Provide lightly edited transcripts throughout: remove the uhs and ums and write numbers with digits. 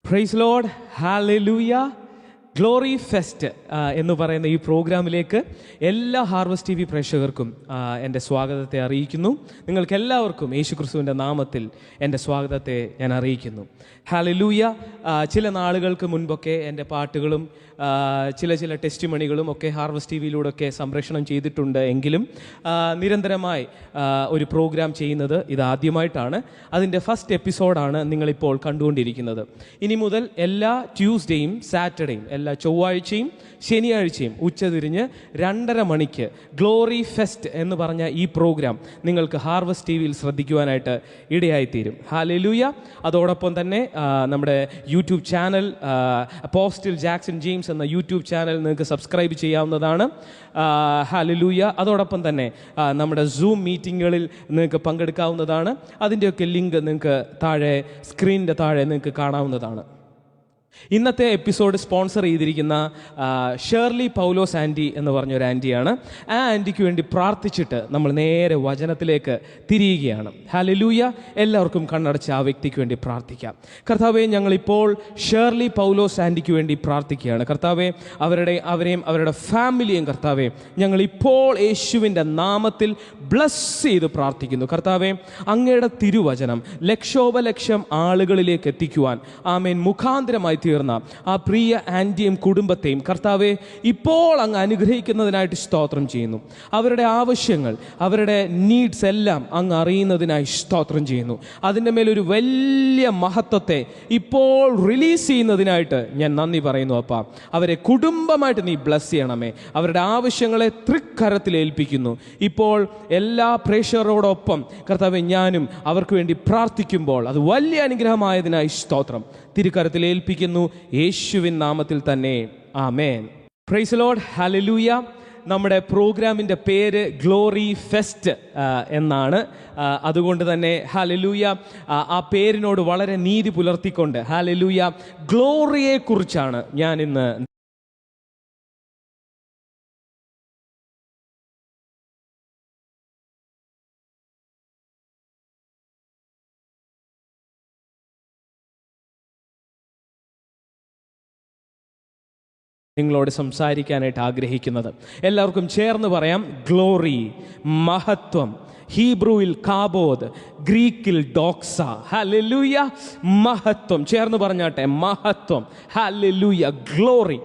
Price Lord, hallelujah. Glory fest എന്ന് പറയുന്ന ഈ പ്രോഗ്രാമിലേക്ക് എല്ലാ ഹാർവസ്റ്റ് TV പ്രേക്ഷകർക്കും എൻ്റെ സ്വാഗതത്തെ അറിയിക്കുന്നു. നിങ്ങൾക്കെല്ലാവർക്കും യേശുക്രിസ്തുവിൻ്റെ നാമത്തിൽ എൻ്റെ സ്വാഗതത്തെ ഞാൻ അറിയിക്കുന്നു. ഹല്ലേലൂയ. ചില നാളുകൾക്ക് മുൻപൊക്കെ എൻ്റെ പാട്ടുകളും ചില ടെസ്റ്റിമണികളും ഒക്കെ ഹാർവസ്റ്റ് TVയിലൂടെയൊക്കെ സംപ്രേഷണം ചെയ്തിട്ടുണ്ട്. എങ്കിലും നിരന്തരമായി ഒരു പ്രോഗ്രാം ചെയ്യുന്നത് ഇതാദ്യമായിട്ടാണ്. അതിൻ്റെ ഫസ്റ്റ് എപ്പിസോഡാണ് നിങ്ങളിപ്പോൾ കണ്ടുകൊണ്ടിരിക്കുന്നത്. ഇനി മുതൽ എല്ലാ ട്യൂസ്ഡേയും സാറ്റർഡേയും, എല്ലാ ചൊവ്വാഴ്ചയും ശനിയാഴ്ചയും ഉച്ചതിരിഞ്ഞ് 2:30 മണിക്ക് ഗ്ലോറി ഫെസ്റ്റ് എന്ന് പറഞ്ഞ ഈ പ്രോഗ്രാം നിങ്ങൾക്ക് ഹാർവസ്റ്റ് TVയിൽ ശ്രദ്ധിക്കുവാനായിട്ട് ഇടയായിത്തീരും. ഹല്ലേലൂയ. അതോടൊപ്പം തന്നെ നമ്മുടെ യൂട്യൂബ് ചാനൽ അപ്പോസ്റ്റിൽ ജാക്സൺ ജെയിംസ് എന്ന യൂട്യൂബ് ചാനൽ നിങ്ങൾക്ക് സബ്സ്ക്രൈബ് ചെയ്യാവുന്നതാണ്. ഹല്ലേലൂയ. അതോടൊപ്പം തന്നെ നമ്മുടെ സൂം മീറ്റിങ്ങുകളിൽ നിങ്ങൾക്ക് പങ്കെടുക്കാവുന്നതാണ്. അതിൻ്റെയൊക്കെ ലിങ്ക് നിങ്ങൾക്ക് സ്ക്രീനിൻ്റെ താഴെ നിങ്ങൾക്ക് കാണാവുന്നതാണ്. ഇന്നത്തെ എപ്പിസോഡ് സ്പോൺസർ ചെയ്തിരിക്കുന്ന ഷേർലി പൗലോസ് ആൻറ്റി എന്ന് പറഞ്ഞൊരു ആൻറ്റിയാണ്. ആ ആൻറ്റിക്ക് വേണ്ടി പ്രാർത്ഥിച്ചിട്ട് നമ്മൾ നേരെ വചനത്തിലേക്ക് തിരിയുകയാണ്. ഹല്ലേലൂയ. എല്ലാവർക്കും കണ്ണടച്ച് ആ വ്യക്തിക്ക് വേണ്ടി പ്രാർത്ഥിക്കാം. കർത്താവെ, ഞങ്ങളിപ്പോൾ ഷേർലി പൗലോസ് ആൻറ്റിക്ക് വേണ്ടി പ്രാർത്ഥിക്കുകയാണ്. കർത്താവെ, അവരെയും അവരുടെ ഫാമിലിയും കർത്താവെ ഞങ്ങളിപ്പോൾ യേശുവിൻ്റെ നാമത്തിൽ ബ്ലസ് ചെയ്ത് പ്രാർത്ഥിക്കുന്നു. കർത്താവെ, അങ്ങയുടെ തിരുവചനം ലക്ഷോപലക്ഷം ആളുകളിലേക്ക് എത്തിക്കുവാൻ ആമേൻ മുഖാന്തരമായി തീർന്ന ആ പ്രിയ ആൻറ്റിയും കുടുംബത്തെയും കർത്താവെ ഇപ്പോൾ അങ്ങ് അനുഗ്രഹിക്കുന്നതിനായിട്ട് സ്തോത്രം ചെയ്യുന്നു. അവരുടെ ആവശ്യങ്ങൾ, അവരുടെ നീഡ്സ് എല്ലാം അങ്ങ് അറിയുന്നതിനായി സ്തോത്രം ചെയ്യുന്നു. അതിൻ്റെ മേലൊരു വലിയ മഹത്വത്തെ ഇപ്പോൾ റിലീസ് ചെയ്യുന്നതിനായിട്ട് ഞാൻ നന്ദി പറയുന്നു. അപ്പാ, അവരെ കുടുംബമായിട്ട് നീ ബ്ലസ് ചെയ്യണമേ. അവരുടെ ആവശ്യങ്ങളെ തൃക്കരത്തിൽ ഏൽപ്പിക്കുന്നു. ഇപ്പോൾ എല്ലാ പ്രേക്ഷകരോടൊപ്പം കർത്താവെ ഞാനും അവർക്ക് വേണ്ടി പ്രാർത്ഥിക്കുമ്പോൾ അത് വലിയ അനുഗ്രഹമായതിനായി സ്തോത്രം തിരുക്കരത്തിൽ ഏൽപ്പിക്കുന്നു, യേശുവിൻ നാമത്തിൽ തന്നെ. ആമേൻ. Praise Lord. ഹല്ലേലൂയ. നമ്മുടെ പ്രോഗ്രാമിൻ്റെ പേര് ഗ്ലോറി ഫെസ്റ്റ് എന്നാണ്. അതുകൊണ്ട് തന്നെ ഹല്ലേലൂയ, ആ പേരിനോട് വളരെ നീതി പുലർത്തിക്കൊണ്ട് ഹല്ലേലൂയ ഗ്ലോറിയെക്കുറിച്ചാണ് ഞാൻ ഇന്ന് നിങ്ങളോട് സംസാരിക്കാനായിട്ട് ആഗ്രഹിക്കുന്നത്. എല്ലാവർക്കും ചേർന്ന് പറയാം. ഗ്ലോറി, മഹത്വം. ഹീബ്രുവിൽ കാബോദ്, ഗ്രീക്കിൽ ഡോക്സ. ഹല്ലേലൂയ. മഹത്വം. ചേർന്ന് പറഞ്ഞാട്ടെ, മഹത്വം. ഹല്ലേലൂയ. ഗ്ലോറി.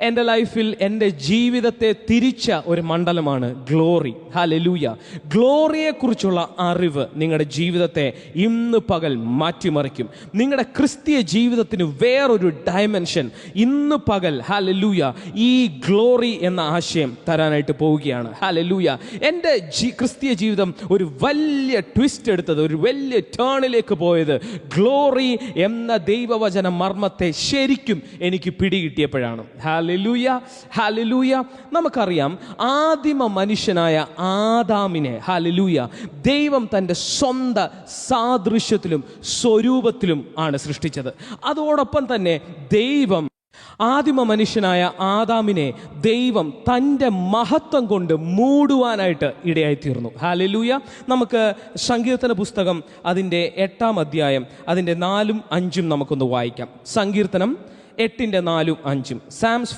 എൻ്റെ ലൈഫിൽ എൻ്റെ ജീവിതത്തെ തിരിച്ച ഒരു മണ്ഡലമാണ് ഗ്ലോറി. ഹല്ലേലൂയ. ഗ്ലോറിയെക്കുറിച്ചുള്ള അറിവ് നിങ്ങളുടെ ജീവിതത്തെ ഇന്ന് പകൽ മാറ്റിമറിക്കും. നിങ്ങളുടെ ക്രിസ്തീയ ജീവിതത്തിന് വേറൊരു ഡയമെൻഷൻ ഇന്ന് പകൽ ഹല്ലേലൂയ ഈ ഗ്ലോറി എന്ന ആശയം തരാനായിട്ട് പോവുകയാണ്. ഹല്ലേലൂയ. എൻ്റെ ക്രിസ്തീയ ജീവിതം ഒരു വലിയ ട്വിസ്റ്റ് എടുത്തത്, ഒരു വലിയ ടേണിലേക്ക് പോയത് ഗ്ലോറി എന്ന ദൈവവചന മർമ്മത്തെ ശരിക്കും എനിക്ക് പിടികിട്ടിയപ്പോഴാണ്. ഹല്ലേലൂയ. ഹല്ലേലൂയ. നമുക്കറിയാം, ആദിമ മനുഷ്യനായ ആദാമിനെ ഹല്ലേലൂയ ദൈവം തൻ്റെ സ്വന്തം സാദൃശ്യത്തിലും സ്വരൂപത്തിലും ആണ് സൃഷ്ടിച്ചത്. അതോടൊപ്പം തന്നെ ദൈവം ആദിമ മനുഷ്യനായ ആദാമിനെ ദൈവം തൻ്റെ മഹത്വം കൊണ്ട് മൂടുവാനായിട്ട് ഇടയായിത്തീർന്നു. ഹല്ലേലൂയ. നമുക്ക് സങ്കീർത്തന പുസ്തകം അതിൻ്റെ 8-ാം അധ്യായം അതിൻ്റെ 4-ഉം 5-ഉം നമുക്കൊന്ന് വായിക്കാം. സങ്കീർത്തനം 8:4-5. Psalms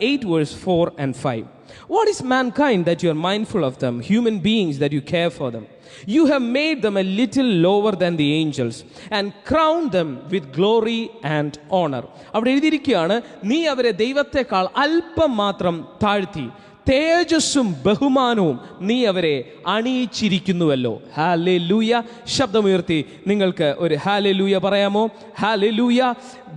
8 verse 4 and 5. What is mankind that you are mindful of them, human beings that you care for them? You have made them a little lower than the angels and crowned them with glory and honor. അവിടെ എഴുതിയിരിക്കുകയാണ്, നീ അവരെ ദൈവത്തെക്കാൾ അല്പം മാത്രം താഴ്ത്തി, തേജസ്സും ബഹുമാനവും നീ അവരെ അണിയിച്ചിരിക്കുന്നുവല്ലോ. ഹല്ലേലൂയ. ശബ്ദമുയർത്തി നിങ്ങൾക്ക് ഒരു ഹല്ലേലൂയ പറയാമോ? ഹല്ലേലൂയ.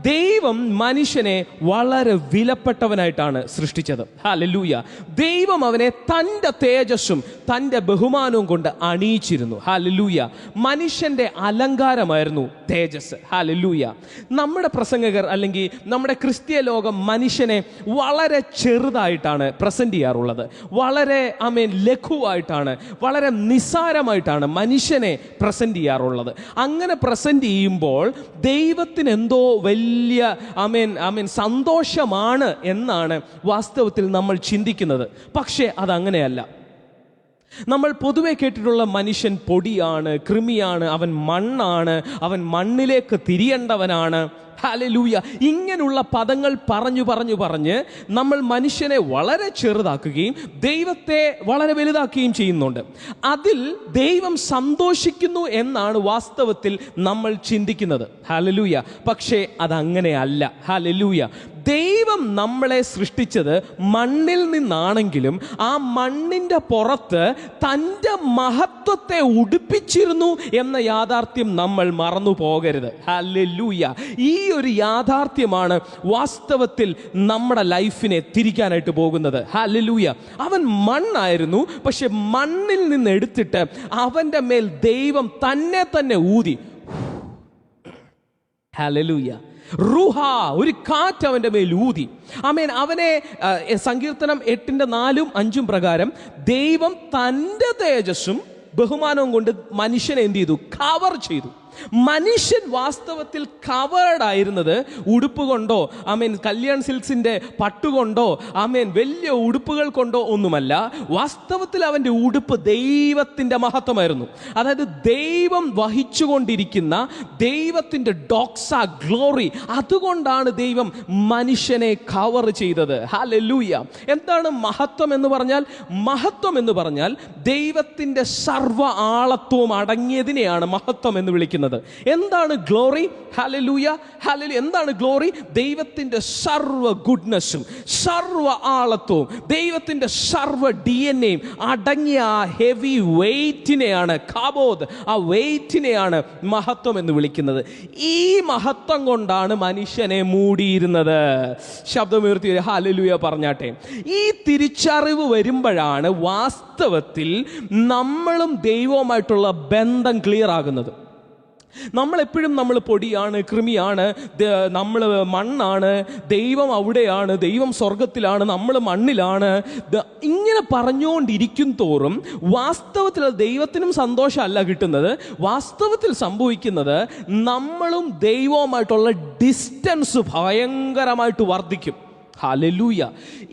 ദൈവം മനുഷ്യനെ വളരെ വിലപ്പെട്ടവനായിട്ടാണ് സൃഷ്ടിച്ചത്. ഹല്ലേലൂയ. ദൈവം അവനെ തൻ്റെ തേജസ്സും തൻ്റെ ബഹുമാനവും കൊണ്ട് അണിയിച്ചിരുന്നു. ഹല്ലേലൂയ. മനുഷ്യൻ്റെ അലങ്കാരമായിരുന്നു തേജസ്. ഹല്ലേലൂയ. നമ്മുടെ പ്രസംഗകർ അല്ലെങ്കിൽ നമ്മുടെ ക്രിസ്തീയ ലോകം മനുഷ്യനെ വളരെ ചെറുതായിട്ടാണ് പ്രസന്റ് ചെയ്യാറുള്ളത്. വളരെ ലഘുവായിട്ടാണ്, വളരെ നിസ്സാരമായിട്ടാണ് മനുഷ്യനെ പ്രസന്റ് ചെയ്യാറുള്ളത്. അങ്ങനെ പ്രസന്റ് ചെയ്യുമ്പോൾ ദൈവത്തിന് എന്തോ വലിയ സന്തോഷമാണ് എന്നാണ് വാസ്തവത്തിൽ നമ്മൾ ചിന്തിക്കുന്നത്. പക്ഷേ അതങ്ങനെയല്ല. നമ്മൾ പൊതുവെ കേട്ടിട്ടുള്ള മനുഷ്യൻ പൊടിയാണ്, കൃമിയാണ്, അവൻ മണ്ണാണ്, അവൻ മണ്ണിലേക്ക് തിരിയേണ്ടവനാണ്. ഹല്ലേലൂയ. ഇങ്ങനെയുള്ള പദങ്ങൾ പറഞ്ഞ് നമ്മൾ മനുഷ്യനെ വളരെ ചെറുതാക്കുകയും ദൈവത്തെ വളരെ വലുതാക്കുകയും ചെയ്യുന്നുണ്ട്. അതിൽ ദൈവം സന്തോഷിക്കുന്നു എന്നാണ് വാസ്തവത്തിൽ നമ്മൾ ചിന്തിക്കുന്നത്. ഹല്ലേലൂയ. പക്ഷേ അതങ്ങനെയല്ല. ഹല്ലേലൂയ. ദൈവം നമ്മളെ സൃഷ്ടിച്ചത് മണ്ണിൽ നിന്നാണെങ്കിലും ആ മണ്ണിൻ്റെ പുറത്ത് തൻ്റെ മഹത്വത്തെ ഉടുപ്പിച്ചിരുന്നു എന്ന യാഥാർത്ഥ്യം നമ്മൾ മറന്നു പോകരുത്. ഹല്ലേലൂയ. ഈ ഒരു യാഥാർത്ഥ്യമാണ് വാസ്തവത്തിൽ നമ്മുടെ ലൈഫിനെ തിരിക്കാനായിട്ട് പോകുന്നത്. ഹല്ലേലൂയ. അവൻ മണ്ണായിരുന്നു, പക്ഷെ മണ്ണിൽ നിന്ന് എടുത്തിട്ട് അവൻ്റെ മേൽ ദൈവം തന്നെ ഊതി. ഹല്ലേലൂയ. റൂഹ, ഒരു കാറ്റ് അവൻ്റെ മേൽ ഊതി. ആമേൻ. അവനെ സങ്കീർത്തനം 8:4-5 പ്രകാരം ദൈവം തൻ്റെ തേജസ്സും ബഹുമാനവും കൊണ്ട് മനുഷ്യനെ എന്ത് ചെയ്തു? കവർ ചെയ്തു. മനുഷ്യൻ വാസ്തവത്തിൽ കവേർഡ് ആയിരുന്നത് ഉടുപ്പ് കൊണ്ടോ, ആമേൻ, കല്യാൺ സിൽക്സിൻ്റെ പട്ടുകൊണ്ടോ, ആമേൻ, വലിയ ഉടുപ്പുകൾ കൊണ്ടോ ഒന്നുമല്ല. വാസ്തവത്തിൽ അവൻ്റെ ഉടുപ്പ് ദൈവത്തിൻ്റെ മഹത്വമായിരുന്നു. അതായത് ദൈവം വഹിച്ചുകൊണ്ടിരിക്കുന്ന ദൈവത്തിൻ്റെ ഡോക്സ ഗ്ലോറി, അതുകൊണ്ടാണ് ദൈവം മനുഷ്യനെ കവർ ചെയ്തത്. ഹല്ലേലൂയ. എന്താണ് മഹത്വം എന്ന് പറഞ്ഞാൽ? മഹത്വം എന്ന് പറഞ്ഞാൽ ദൈവത്തിൻ്റെ സർവ്വ ആളത്വവും അടങ്ങിയതിനെയാണ് മഹത്വം എന്ന് വിളിക്കുന്നത്. എന്താണ് ഗ്ലോറി? ഹല്ലേലൂയ. ഹല്ലേലൂയ. എന്താണ് ഗ്ലോറി? ദൈവത്തിന്റെ സർവ്വ ഗുഡ്നസ്സും സർവ്വ ആളത്വവും ദൈവത്തിന്റെ സർവ്വ DNA അടങ്ങിയ ആ ഹെവി വെയ്റ്റിനെയാണ് കാബോദ്, ആ വെയ്റ്റിനെയാണ് മഹത്വം എന്ന് വിളിക്കുന്നത്. ഈ മഹത്വം കൊണ്ടാണ് മനുഷ്യനെ മൂടിയിരുന്നത്. ശബ്ദമുയർത്തി ഹല്ലേലൂയ പറഞ്ഞാട്ടെ. ഈ തിരിച്ചറിവ് വരുമ്പോഴാണ് വാസ്തവത്തിൽ നമ്മളും ദൈവവുമായിട്ടുള്ള ബന്ധം ക്ലിയർ ആകുന്നത്. നമ്മളെപ്പോഴും നമ്മൾ പൊടിയാണ്, കൃമിയാണ്, നമ്മൾ മണ്ണാണ്, ദൈവം അവിടെയാണ്, ദൈവം സ്വർഗത്തിലാണ്, നമ്മൾ മണ്ണിലാണ്, ഇങ്ങനെ പറഞ്ഞുകൊണ്ടിരിക്കും തോറും വാസ്തവത്തിൽ ദൈവത്തിനും സന്തോഷമല്ല കിട്ടുന്നത്. വാസ്തവത്തിൽ സംഭവിക്കുന്നത് നമ്മളും ദൈവവുമായിട്ടുള്ള ഡിസ്റ്റൻസ് ഭയങ്കരമായിട്ട് വർദ്ധിക്കും. ഹല്ലേലൂയ.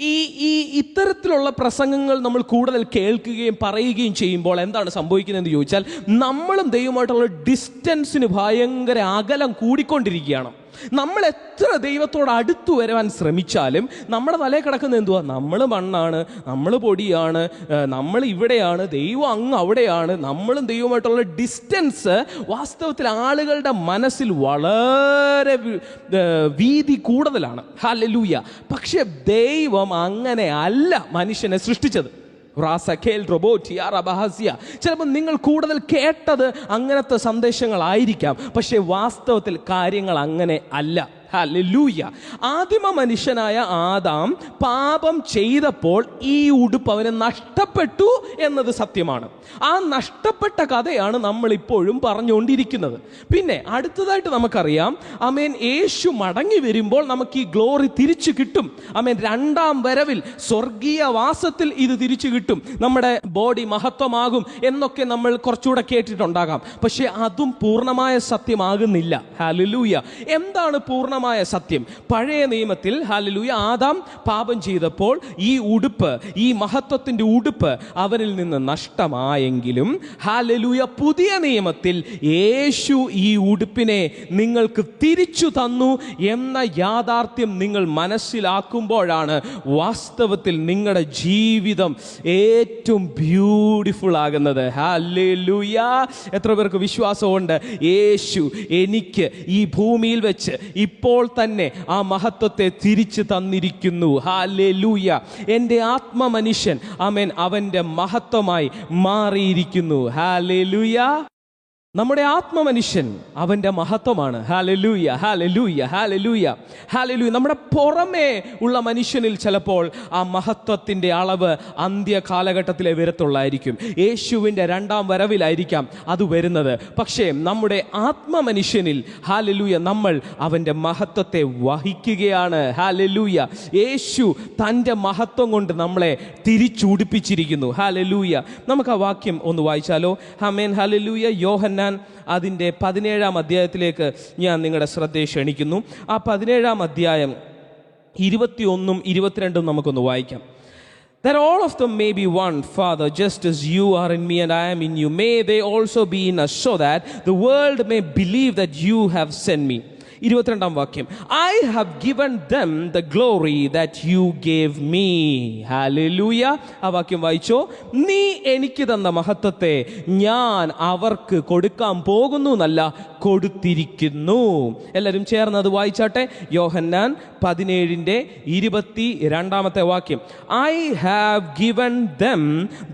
ഈ ഇത്തരത്തിലുള്ള പ്രസംഗങ്ങൾ നമ്മൾ കൂടുതൽ കേൾക്കുകയും പറയുകയും ചെയ്യുമ്പോൾ എന്താണ് സംഭവിക്കുന്നതെന്ന് ചോദിച്ചാൽ, നമ്മളും ദൈവമായിട്ടുള്ള ഡിസ്റ്റൻസിന് ഭയങ്കര അകലം കൂടിക്കൊണ്ടിരിക്കുകയാണ്. നമ്മൾ എത്ര ദൈവത്തോട് അടുത്തു വരാൻ ശ്രമിച്ചാലും നമ്മുടെ തലയിൽ കിടക്കുന്ന എന്തുവാ? നമ്മൾ മണ്ണാണ്, നമ്മൾ പൊടിയാണ്, നമ്മൾ ഇവിടെയാണ്, ദൈവം അങ്ങ് അവിടെയാണ്. നമ്മളും ദൈവമായിട്ടുള്ള ഡിസ്റ്റൻസ് വാസ്തവത്തിൽ ആളുകളുടെ മനസ്സിൽ വളരെ വീതി കൂടുതലാണ്. ഹല്ലേലൂയ. പക്ഷെ ദൈവം അങ്ങനെ അല്ല മനുഷ്യനെ സൃഷ്ടിച്ചത്. ചിലപ്പോൾ നിങ്ങൾ കൂടുതൽ കേട്ടത് അങ്ങനത്തെ സന്ദേശങ്ങളായിരിക്കാം, പക്ഷെ വാസ്തവത്തിൽ കാര്യങ്ങൾ അങ്ങനെ അല്ല. ഹല്ലേലൂയ. ആദിമ മനുഷ്യനായ ആദാം പാപം ചെയ്തപ്പോൾ ഈ ഉടുപ്പ് അവന് നഷ്ടപ്പെട്ടു എന്നത് സത്യമാണ്. ആ നഷ്ടപ്പെട്ട കഥയാണ് നമ്മൾ ഇപ്പോഴും പറഞ്ഞുകൊണ്ടിരിക്കുന്നത്. പിന്നെ അടുത്തതായിട്ട് നമുക്കറിയാം, ആമേൻ, യേശു മടങ്ങി വരുമ്പോൾ നമുക്ക് ഈ ഗ്ലോറി തിരിച്ചു കിട്ടും. ആമേൻ. രണ്ടാം വരവിൽ സ്വർഗീയ വാസത്തിൽ ഇത് തിരിച്ചു കിട്ടും. നമ്മുടെ ബോഡി മഹത്വമാകും എന്നൊക്കെ നമ്മൾ കുറച്ചുകൂടെ കേട്ടിട്ടുണ്ടാകാം. പക്ഷെ അതും പൂർണ്ണമായ സത്യമാകുന്നില്ല. ഹല്ലേലൂയ. എന്താണ് പൂർണ്ണ സത്യം? പഴയ നിയമത്തിൽ ഹല്ലേലൂയ ആദാം പാപം ചെയ്തപ്പോൾ ഈ ഉടുപ്പ്, ഈ മഹത്വത്തിന്റെ ഉടുപ്പ് അവനിൽ നിന്ന് നഷ്ടമായെങ്കിലും ഹല്ലേലൂയ പുതിയ നിയമത്തിൽ യേശു ഈ ഉടുപ്പിനെ നിങ്ങൾക്ക് തിരിച്ചു തന്നു എന്ന യാഥാർത്ഥ്യം നിങ്ങൾ മനസ്സിലാക്കുമ്പോഴാണ് വാസ്തവത്തിൽ നിങ്ങളുടെ ജീവിതം ഏറ്റവും ബ്യൂട്ടിഫുൾ ആകുന്നത്. ഹല്ലേലൂയ. എത്ര പേർക്ക് വിശ്വാസമുണ്ട്? യേശു എനിക്ക് ഈ ഭൂമിയിൽ വെച്ച് ഇപ്പോൾ തന്നെ ആ മഹത്വത്തെ തിരിച്ചു തന്നിരിക്കുന്നു. ഹല്ലേലൂയ. എൻ്റെ ആത്മ മനുഷ്യൻ ആമേൻ അവൻ്റെ മഹത്വമായി മാറിയിരിക്കുന്നു. ഹല്ലേലൂയ. നമ്മുടെ ആത്മമനുഷ്യൻ അവൻ്റെ മഹത്വമാണ്. ഹല്ലേലൂയ. ഹല്ലേലൂയ. ഹല്ലേലൂയ. ഹല്ലേലൂയ. നമ്മുടെ പുറമേ ഉള്ള മനുഷ്യനിൽ ചിലപ്പോൾ ആ മഹത്വത്തിൻ്റെ അളവ് അന്ത്യ കാലഘട്ടത്തിലെ വരത്തുള്ളായിരിക്കും. യേശുവിൻ്റെ രണ്ടാം വരവിലായിരിക്കാം അത് വരുന്നത്. പക്ഷേ നമ്മുടെ ആത്മമനുഷ്യനിൽ ഹല്ലേലൂയ നമ്മൾ അവൻ്റെ മഹത്വത്തെ വഹിക്കുകയാണ്. ഹല്ലേലൂയ. യേശു തൻ്റെ മഹത്വം കൊണ്ട് നമ്മളെ തിരിച്ചുടിപ്പിച്ചിരിക്കുന്നു. ഹല്ലേലൂയ. നമുക്ക് ആ വാക്യം ഒന്ന് വായിച്ചാലോ? ആമേൻ. ഹല്ലേലൂയ. യോഹന്നാൻ അതിൻ്റെ 17-ാം അധ്യായത്തിലേക്ക് ഞാൻ നിങ്ങളുടെ ശ്രദ്ധയെ ക്ഷണിക്കുന്നു. ആ 17-ാം അധ്യായം 21 22 നമുക്കൊന്ന് വായിക്കാം. That all of them may be one, Father, just as you are in me and I am in you. May they also be in us, so that the world may believe that you have sent me. 22 വാക്യം, I have given them the glory that you gave me. Hallelujah. ആ വാക്യം വായിച്ചോ. നീ എനിക്ക് തന്ന മഹത്വത്തെ ഞാൻ അവർക്ക് കൊടുക്കാൻ പോകുന്നു എന്നല്ല, കൊടുത്തിരിക്കുന്നു. എല്ലാവരും ചേർന്ന് അത് വായിച്ചാട്ടെ. യോഹന്നാൻ 17:22 വാക്യം, I have given them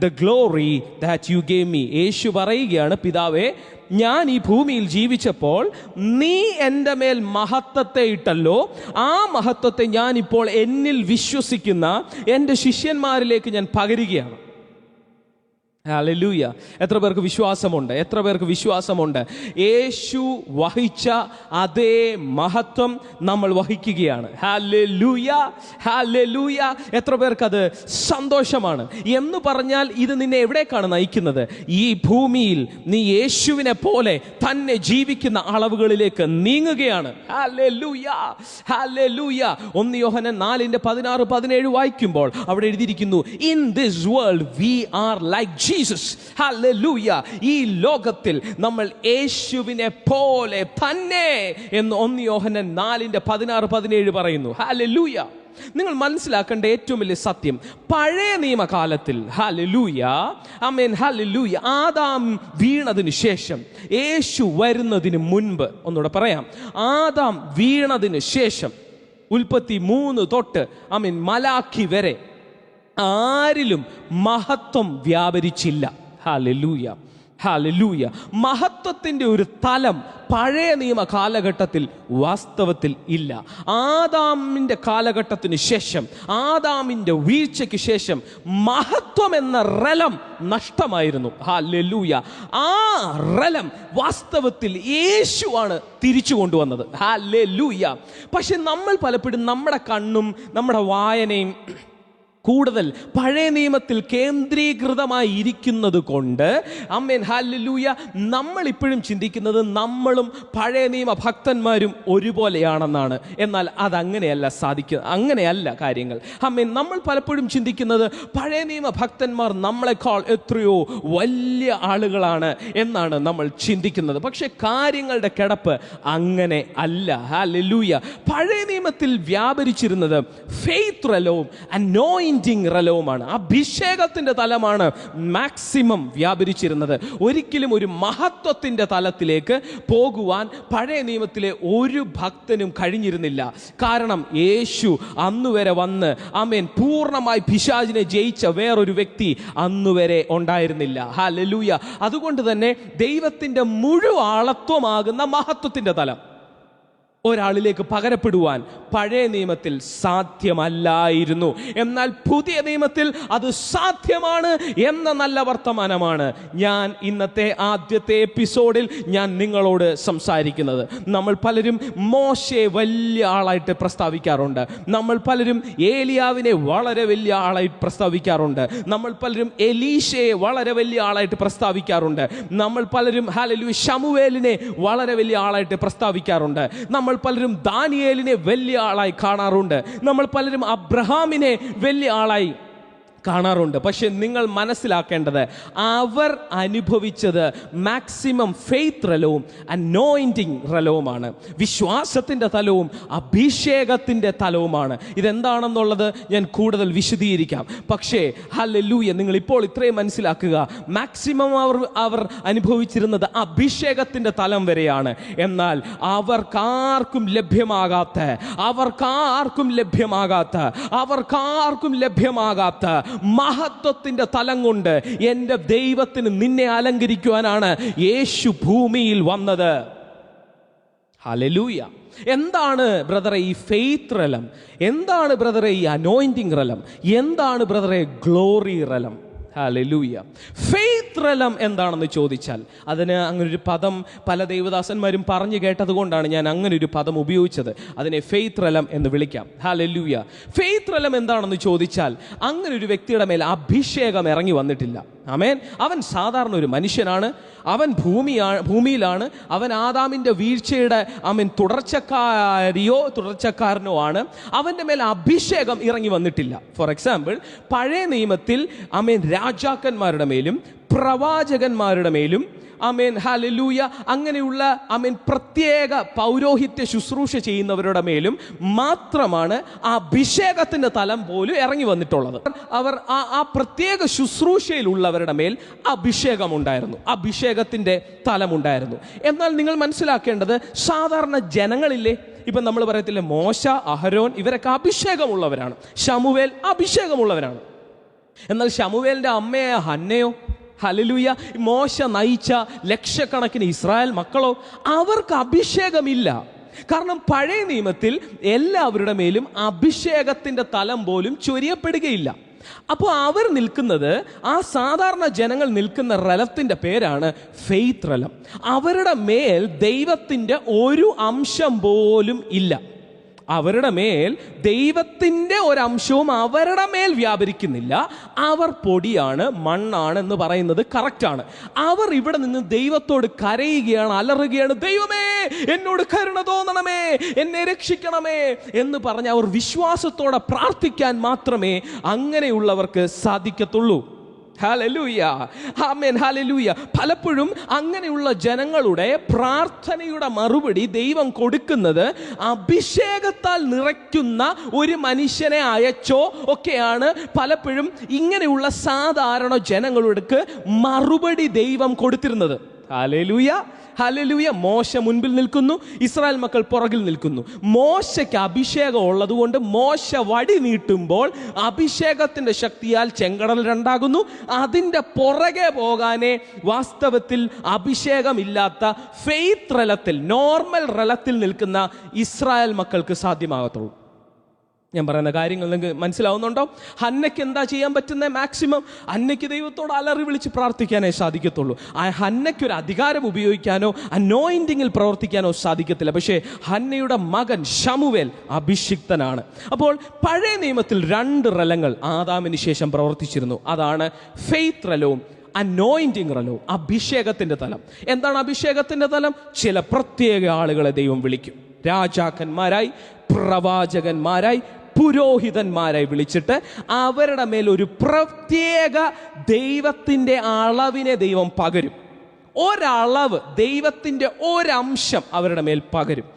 the glory that you gave me. Yeshu പറയുകയാണ്, പിതാവേ, ഞാൻ ഈ ഭൂമിയിൽ ജീവിച്ചപ്പോൾ നീ എൻ്റെ മേൽ മഹത്വത്തെ ഇട്ടല്ലോ, ആ മഹത്വത്തെ ഞാനിപ്പോൾ എന്നിൽ വിശ്വസിക്കുന്ന എൻ്റെ ശിഷ്യന്മാരിലേക്ക് ഞാൻ പകരുകയാണ്. ഹല്ലേലൂയ. എത്ര പേർക്ക് വിശ്വാസമുണ്ട്? എത്ര പേർക്ക് വിശ്വാസമുണ്ട്? യേശു വഹിച്ച അതേ മഹത്വം നമ്മൾ വഹിക്കുകയാണ്. Hallelujah, hallelujah. എത്ര പേർക്ക് അത് സന്തോഷമാണ്? എന്ന് പറഞ്ഞാൽ ഇത് നിന്നെ എവിടേക്കാണ് നയിക്കുന്നത്? ഈ ഭൂമിയിൽ നീ യേശുവിനെ പോലെ തന്നെ ജീവിക്കുന്ന അളവുകളിലേക്ക് നീങ്ങുകയാണ്. Hallelujah, hallelujah. 1 യോഹന്നാൻ 4:16-17 വായിക്കുമ്പോൾ അവിടെ എഴുതിയിരിക്കുന്നു, in this world we are like Jesus. Hallelujah. ഈ ലോകത്തിൽ നമ്മൾ യേശുവിനെ പോലെ തന്നെ എന്ന് 1 യോഹന്നാൻ 4:16-17 പറയുന്നു. ഹല്ലേലൂയ. നിങ്ങൾ മനസ്സിലാക്കേണ്ട ഏറ്റവും വലിയ സത്യം, പഴയ നിയമകാലത്തിൽ, ഹല്ലേലൂയ, ആമേൻ, ഹല്ലേലൂയ, ആദാം വീണതിന് ശേഷം, യേശു വരുന്നതിന് മുൻപ്, ഒന്നുകൂടെ പറയാം, ആദാം വീണതിന് ശേഷം ഉൽപ്പത്തി 3 തൊട്ട് ആമേൻ മലാഖി വരെ ആരിലും മഹത്വം വ്യാപരിച്ചില്ല. Hallelujah, hallelujah. മഹത്വത്തിൻ്റെ ഒരു തലം പഴയ നിയമ കാലഘട്ടത്തിൽ വാസ്തവത്തിൽ ഇല്ല. ആദാമിൻ്റെ കാലഘട്ടത്തിന് ശേഷം, ആദാമിൻ്റെ വീഴ്ചയ്ക്ക് ശേഷം മഹത്വം എന്ന റലം നഷ്ടമായിരുന്നു. ഹല്ലേലൂയ. ആ റലം വാസ്തവത്തിൽ യേശുവാണ് തിരിച്ചു കൊണ്ടുവന്നത്. ഹല്ലേലൂയ. പക്ഷെ നമ്മൾ പലപ്പോഴും നമ്മുടെ കണ്ണും നമ്മുടെ വായനയും കൂടുതൽ പഴയ നിയമത്തിൽ കേന്ദ്രീകൃതമായി ഇരിക്കുന്നത് കൊണ്ട്, ആമേൻ, ഹല്ലേലൂയ, നമ്മൾ ഇപ്പോഴും ചിന്തിക്കുന്നത് നമ്മളും പഴയ നിയമ ഭക്തന്മാരും ഒരുപോലെയാണെന്നാണ്. എന്നാൽ അതങ്ങനെയല്ല അങ്ങനെയല്ല കാര്യങ്ങൾ. ആമേൻ. നമ്മൾ പലപ്പോഴും ചിന്തിക്കുന്നത് പഴയ നിയമ ഭക്തന്മാർ നമ്മളെക്കാൾ എത്രയോ വലിയ ആളുകളാണ് എന്നാണ് നമ്മൾ ചിന്തിക്കുന്നത്. പക്ഷെ കാര്യങ്ങളുടെ കിടപ്പ് അങ്ങനെ അല്ല. ഹല്ലേലൂയ. പഴയ നിയമത്തിൽ വ്യാപരിച്ചിരുന്നത് ഫെയ്ത്ത് റലവും അനോയിന്റിംഗ് റലവുമാണ്. അഭിഷേകത്തിന്റെ തലമാണ് മാക്സിമം വ്യാപരിച്ചിരുന്നത്. ഒരിക്കലും ഒരു മഹത്വത്തിന്റെ തലത്തിലേക്ക് പോകുവാൻ പഴയ നിയമത്തിലെ ഒരു ഭക്തനും കഴിഞ്ഞിരുന്നില്ല. കാരണം യേശു അന്നുവരെ വന്ന്, ആമേൻ, പൂർണ്ണമായി പിശാചിനെ ജയിച്ച വേറൊരു വ്യക്തി അന്നുവരെ ഉണ്ടായിരുന്നില്ല. ഹല്ലേലൂയ. അതുകൊണ്ട് തന്നെ ദൈവത്തിന്റെ മുഴുവളത്വമാകുന്ന മഹത്വത്തിന്റെ തലം ഒരാളിലേക്ക് പകരപ്പെടുവാൻ പഴയ നിയമത്തിൽ സാധ്യമല്ലായിരുന്നു. എന്നാൽ പുതിയ നിയമത്തിൽ അത് സാധ്യമാണ് എന്ന നല്ല വർത്തമാനമാണ് ഞാൻ ഇന്നത്തെ ആദ്യത്തെ എപ്പിസോഡിൽ ഞാൻ നിങ്ങളോട് സംസാരിക്കുന്നത്. നമ്മൾ പലരും മോശയെ വലിയ ആളായിട്ട് പ്രസ്താവിക്കാറുണ്ട്. നമ്മൾ പലരും ഏലിയാവിനെ വളരെ വലിയ ആളായിട്ട് പ്രസ്താവിക്കാറുണ്ട്. നമ്മൾ പലരും എലീശയെ വളരെ വലിയ ആളായിട്ട് പ്രസ്താവിക്കാറുണ്ട്. നമ്മൾ പലരും ഹല്ലേലൂയ ശമൂവേലിനെ വളരെ വലിയ ആളായിട്ട് പ്രസ്താവിക്കാറുണ്ട്. നമ്മൾ പലരും ദാനിയേലിനെ വലിയ ആളായി കാണാറുണ്ട്. നമ്മൾ പലരും അബ്രഹാമിനെ വലിയ ആളായി കാണാറുണ്ട്. പക്ഷെ നിങ്ങൾ മനസ്സിലാക്കേണ്ടത്, അവർ അനുഭവിച്ചത് മാക്സിമം ഫെയ്ത്ത് റലവും അനോയിന്റിംഗ് റലവുമാണ്. വിശ്വാസത്തിൻ്റെ തലവും അഭിഷേകത്തിൻ്റെ തലവുമാണ്. ഇതെന്താണെന്നുള്ളത് ഞാൻ കൂടുതൽ വിശദീകരിക്കാം. പക്ഷേ ഹല്ലേലൂയ, നിങ്ങൾ ഇപ്പോൾ ഇത്രയും മനസ്സിലാക്കുക, മാക്സിമം അവർ അനുഭവിച്ചിരുന്നത് അഭിഷേകത്തിൻ്റെ തലം വരെയാണ്. എന്നാൽ അവർക്കാർക്കും ലഭ്യമാകാത്ത മഹത്വത്തിന്റെ തലം കൊണ്ട് എൻ്റെ ദൈവത്തിന് നിന്നെ അലങ്കരിക്കുവാനാണ് യേശു ഭൂമിയിൽ വന്നത്. ഹല്ലേലൂയ. എന്താണ് ബ്രദറെ ഈ ഫെയ്ത്ത് റലം? എന്താണ് ബ്രദറെ ഈ അനോയിന്റിംഗ് റലം? എന്താണ് ബ്രദറെ glory realm? Hallelujah. Faith realm എന്താണെന്ന് ചോദിച്ചാൽ, അതിന് അങ്ങനൊരു പദം പല ദൈവദാസന്മാരും പറഞ്ഞു കേട്ടതുകൊണ്ടാണ് ഞാൻ അങ്ങനൊരു പദം ഉപയോഗിച്ചത്. അതിനെ ഫെയ്ത്ത് റലം എന്ന് വിളിക്കാം. ഹല്ലേലൂയ. ഫെയ്ത്ത് റലം എന്താണെന്ന് ചോദിച്ചാൽ, അങ്ങനൊരു വ്യക്തിയുടെ മേൽ അഭിഷേകം ഇറങ്ങി വന്നിട്ടില്ല. ആമേൻ. അവൻ സാധാരണ ഒരു മനുഷ്യനാണ്. അവൻ ഭൂമിയിലാണ്. അവൻ ആദാമിൻ്റെ വീഴ്ചയുടെ തുടർച്ചക്കാരനോ ആണ്. അവൻ്റെ മേൽ അഭിഷേകം ഇറങ്ങി വന്നിട്ടില്ല. ഫോർ എക്സാമ്പിൾ, പഴയ നിയമത്തിൽ രാജാക്കന്മാരുടെ മേലും പ്രവാചകന്മാരുടെ മേലും ആമേൻ ഹല്ലേലൂയ അങ്ങനെയുള്ള ആമേൻ പ്രത്യേക പൗരോഹിത്യ ശുശ്രൂഷ ചെയ്യുന്നവരുടെ മേലും മാത്രമാണ് ആ അഭിഷേകത്തിന്റെ തലം പോലും ഇറങ്ങി വന്നിട്ടുള്ളത്. അവർ ആ പ്രത്യേക ശുശ്രൂഷയിലുള്ളവരുടെ മേൽ അഭിഷേകമുണ്ടായിരുന്നു, അഭിഷേകത്തിന്റെ തലമുണ്ടായിരുന്നു. എന്നാൽ നിങ്ങൾ മനസ്സിലാക്കേണ്ടത്, സാധാരണ ജനങ്ങളില്ലേ, ഇപ്പം നമ്മൾ പറയത്തില്ലേ മോശ, അഹരോൻ, ഇവരൊക്കെ അഭിഷേകമുള്ളവരാണ്. ശമൂവേൽ അഭിഷേകമുള്ളവരാണ്. എന്നാൽ ശമൂവേലിന്റെ അമ്മയായ ഹന്നയോ, ഹല്ലേലൂയ, മോശ നയിച്ച ലക്ഷക്കണക്കിന് ഇസ്രായേൽ മക്കളോ, അവർക്ക് അഭിഷേകമില്ല. കാരണം പഴയ നിയമത്തിൽ എല്ലാവരുടെ മേലും അഭിഷേകത്തിന്റെ തലം പോലും ചൊരിയപ്പെടുകയില്ല. അപ്പോൾ അവർ നിൽക്കുന്നത്, ആ സാധാരണ ജനങ്ങൾ നിൽക്കുന്ന റലത്തിന്റെ പേരാണ് ഫെയ്ത്ത് റലം. അവരുടെ മേൽ ദൈവത്തിന്റെ ഒരു അംശം പോലും ഇല്ല. അവരുടെ മേൽ ദൈവത്തിൻ്റെ ഒരംശവും അവരുടെ മേൽ വ്യാപരിക്കുന്നില്ല. അവർ പൊടിയാണ്, മണ്ണാണ് എന്ന് പറയുന്നത് കറക്റ്റാണ്. അവർ ഇവിടെ നിന്ന് ദൈവത്തോട് കരയുകയാണ്, അലറുകയാണ്, ദൈവമേ എന്നോട് കരുണ തോന്നണമേ, എന്നെ രക്ഷിക്കണമേ എന്ന് പറഞ്ഞ് അവർ വിശ്വാസത്തോടെ പ്രാർത്ഥിക്കാൻ മാത്രമേ അങ്ങനെയുള്ളവർക്ക് സാധിക്കത്തുള്ളൂ. ഹല്ലേലൂയ, ആമേൻ, ഹല്ലേലൂയ. പലപ്പോഴും അങ്ങനെയുള്ള ജനങ്ങളുടെ പ്രാർത്ഥനയുടെ മറുപടി ദൈവം കൊടുക്കുന്നത് അഭിഷേകത്താൽ നിറയ്ക്കുന്ന ഒരു മനുഷ്യനെ അയച്ചോ ഒക്കെയാണ്. പലപ്പോഴും ഇങ്ങനെയുള്ള സാധാരണ ജനങ്ങൾക്ക് മറുപടി ദൈവം കൊടുത്തിരുന്നത്. Hallelujah, hallelujah. മോശ മുൻപിൽ നിൽക്കുന്നു, ഇസ്രായേൽ മക്കൾ പുറകിൽ നിൽക്കുന്നു. മോശയ്ക്ക് അഭിഷേകം ഉള്ളതുകൊണ്ട് മോശ വടി നീട്ടുമ്പോൾ അഭിഷേകത്തിന്റെ ശക്തിയാൽ ചെങ്കടൽ രണ്ടാകുന്നു. അതിൻ്റെ പുറകെ പോകാനേ വാസ്തവത്തിൽ അഭിഷേകമില്ലാത്ത ഫെയ്ത്ത് റലത്തിൽ, നോർമൽ റലത്തിൽ നിൽക്കുന്ന ഇസ്രായേൽ മക്കൾക്ക് സാധ്യമാകത്തുള്ളൂ. ഞാൻ പറയുന്ന കാര്യങ്ങൾ നിങ്ങൾക്ക് മനസ്സിലാവുന്നുണ്ടോ? ഹന്നയ്ക്ക് എന്താ ചെയ്യാൻ പറ്റുന്നത്? മാക്സിമം ഹന്നയ്ക്ക് ദൈവത്തോട് അലറി വിളിച്ച് പ്രാർത്ഥിക്കാനേ സാധിക്കത്തുള്ളൂ. ആ ഹന്നയ്ക്ക് ഒരു അധികാരം ഉപയോഗിക്കാനോ അനോയിന്റിങ്ങിൽ പ്രവർത്തിക്കാനോ സാധിക്കത്തില്ല. പക്ഷേ ഹന്നയുടെ മകൻ ശമൂവേൽ അഭിഷിക്തനാണ്. അപ്പോൾ പഴയ നിയമത്തിൽ 2 റലങ്ങൾ ആദാമിന് ശേഷം പ്രവർത്തിച്ചിരുന്നു. അതാണ് ഫെയ്ത്ത് റലവും അനോയിന്റിങ് റലവും, അഭിഷേകത്തിന്റെ തലം. എന്താണ് അഭിഷേകത്തിന്റെ തലം? ചില പ്രത്യേക ആളുകളെ ദൈവം വിളിക്കും. രാജാക്കന്മാരായി, പ്രവാചകന്മാരായി, പുരോഹിതന്മാരായി വിളിച്ചിട്ട് അവരുടെ മേൽ ഒരു പ്രത്യേക ദൈവത്തിൻ്റെ അളവിനെ ദൈവം പകരും. ഒരളവ്, ദൈവത്തിൻ്റെ ഒരംശം അവരുടെ മേൽ പകരും.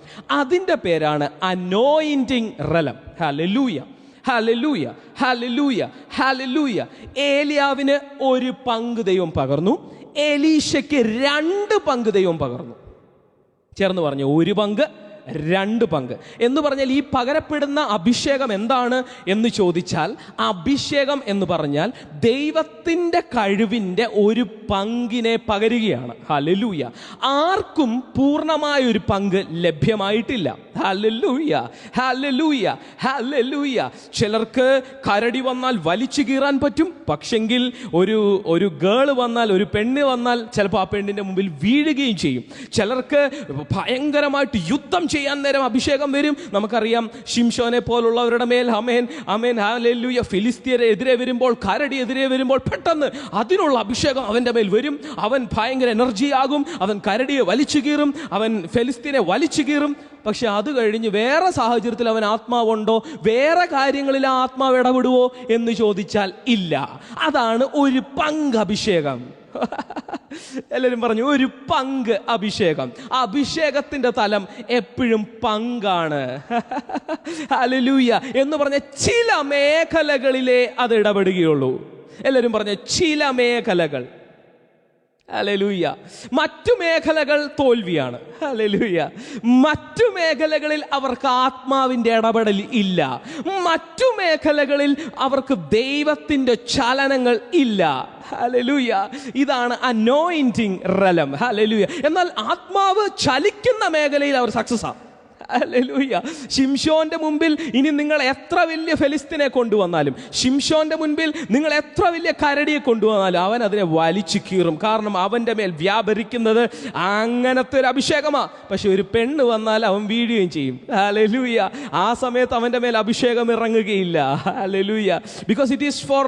അതിൻ്റെ പേരാണ് അനോയിന്റിങ് റലം. ഹല്ലേലൂയ, ഹല്ലേലൂയ, ഹല്ലേലൂയ, ഹല്ലേലൂയ. ഏലിയാവിന് 1 പങ്ക് ദൈവം പകർന്നു. എലീശയ്ക്ക് 2 പങ്ക് ദൈവം പകർന്നു. ചേർന്ന് പറഞ്ഞു 1 പങ്ക് 2 പങ്ക് എന്ന് പറഞ്ഞാൽ ഈ പകരപ്പെടുന്ന അഭിഷേകം എന്താണ് എന്ന് ചോദിച്ചാൽ, അഭിഷേകം എന്ന് പറഞ്ഞാൽ ദൈവത്തിൻ്റെ കഴിവിൻ്റെ 1 പങ്കിനെ പകരുകയാണ്. ഹല്ലേലൂയ. ആർക്കും പൂർണ്ണമായ ഒരു പങ്ക് ലഭ്യമായിട്ടില്ല. ഹല്ലേലൂയ, ഹല്ലേലൂയ, ഹല്ലേലൂയ. ചിലർക്ക് കരടി വന്നാൽ വലിച്ചു കീറാൻ പറ്റും. പക്ഷെങ്കിൽ ഒരു ഗേൾ വന്നാൽ, ഒരു പെണ്ണ് വന്നാൽ ചിലപ്പോൾ ആ പെണ്ണിൻ്റെ മുമ്പിൽ വീഴുകയും ചെയ്യും. ചിലർക്ക് ഭയങ്കരമായിട്ട് യുദ്ധം ചെയ്യാൻ നേരം അഭിഷേകം വരും. നമുക്കറിയാം ശിംശോനെ പോലുള്ളവരുടെ മേൽ അമേൻ, അമേൻ, ഹല്ലേലൂയ, ഫിലിസ്ത്യരെ എതിരെ വരുമ്പോൾ, കരടി എതിരെ വരുമ്പോൾ പെട്ടെന്ന് അതിനുള്ള അഭിഷേകം അവൻ്റെ മേൽ വരും. അവൻ ഭയങ്കര എനർജി ആകും. അവൻ കരടിയെ വലിച്ചു കീറും, അവൻ ഫിലിസ്ത്യനെ വലിച്ചു കീറും. പക്ഷെ അത് കഴിഞ്ഞ് വേറെ സാഹചര്യത്തിൽ അവൻ ആത്മാവുണ്ടോ, വേറെ കാര്യങ്ങളിൽ ആ ആത്മാവ് ഇടപെടുവോ എന്ന് ചോദിച്ചാൽ ഇല്ല. അതാണ് 1 പങ്ക് അഭിഷേകം. എല്ലാവരും പറഞ്ഞു 1 പങ്ക് അഭിഷേകം. അഭിഷേകത്തിന്റെ തലം എപ്പോഴും പങ്കാണ്. ഹല്ലേലൂയ എന്ന് പറഞ്ഞ ചില മേഖലകളിലേ അത് ഇടപെടുകയുള്ളൂ. എല്ലാവരും പറഞ്ഞ ചില മേഖലകൾ. ഹല്ലേലൂയ. മറ്റു മേഖലകൾ തോൽവിയാണ്. ഹല്ലേലൂയ. മറ്റു മേഖലകളിൽ അവർക്ക് ആത്മാവിൻ്റെ ഇടപെടൽ ഇല്ല. മറ്റു മേഖലകളിൽ അവർക്ക് ദൈവത്തിൻ്റെ ചലനങ്ങൾ ഇല്ല. ഹല്ലേലൂയ. ഇതാണ് അനോയിന്റിങ് റലം. ഹല്ലേലൂയ. എന്നാൽ ആത്മാവ് ചലിക്കുന്ന മേഖലയിൽ അവർ സക്സസ് ആണ്. ഹല്ലേലൂയ. ശിംശോന്റെ മുമ്പിൽ ഇനി നിങ്ങൾ എത്ര വലിയ ഫെലിസ്തീനെ കൊണ്ടുവന്നാലും, ശിംശോന്റെ മുൻപിൽ നിങ്ങൾ എത്ര വലിയ കരടിയെ കൊണ്ടുവന്നാലും അവൻ അതിനെ വലിച്ചു കീറും. കാരണം അവൻ്റെ മേൽ വ്യാപരിക്കുന്നത് അങ്ങനത്തെ ഒരു അഭിഷേകമാണ്. പക്ഷെ ഒരു പെണ്ണ് വന്നാൽ അവൻ വീഴുകയും ചെയ്യും. ഹല്ലേലൂയ. ആ സമയത്ത് അവൻ്റെ മേൽ അഭിഷേകം ഇറങ്ങുകയില്ല. ഹല്ലേലൂയ. Because it is for